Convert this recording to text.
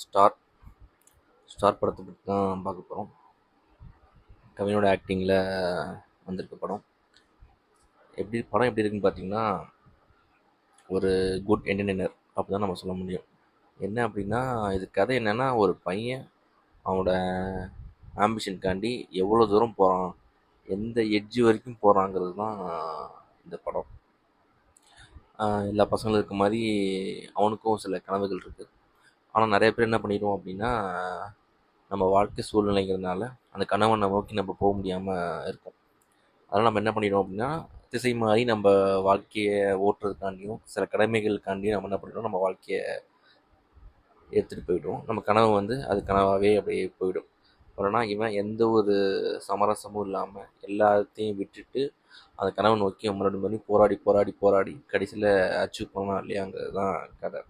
Star star படத்தை பற்றி தான் பார்க்க போகிறோம். கவினோட ஆக்டிங்கில் வந்திருக்க படம். படம் எப்படி இருக்குன்னு பார்த்தீங்கன்னா, ஒரு குட் என்டர்டெய்னர் அப்படி தான் நம்ம சொல்ல முடியும். என்ன அப்படின்னா, இது கதை என்னென்னா, ஒரு பையன் அவனோட ஆம்பிஷனுக்காண்டி எவ்வளோ தூரம் போகிறான், எந்த எட்ஜ் வரைக்கும் போகிறாங்கிறது தான் இந்த படம். எல்லா பசங்களும் இருக்க மாதிரி அவனுக்கும் சில கனவுகள் இருக்குது. ஆனால் நிறைய பேர் என்ன பண்ணிடுவோம் அப்படின்னா, நம்ம வாழ்க்கை சூழ்நிலைங்கிறதுனால அந்த கனவை நோக்கி நம்ம போக முடியாமல் இருக்கும். அதனால் நம்ம என்ன பண்ணிடுவோம் அப்படின்னா, திசை மாறி நம்ம வாழ்க்கையை ஓட்டுறதுக்காண்டியும் சில கடமைகளுக்காண்டியும் நம்ம என்ன பண்ணிடுவோம், நம்ம வாழ்க்கையை எடுத்துகிட்டு போயிடுவோம். நம்ம கனவு அது கனவாகவே அப்படியே போயிடும். ஆனால் இவன் எந்த ஒரு சமரசமும் இல்லாமல் எல்லாத்தையும் விட்டுட்டு அந்த கனவை நோக்கி மறுபடியும் போராடி போராடி போராடி கடைசியில் அச்சீவ் பண்ணலாம் இல்லையாங்கிறது தான் கதை.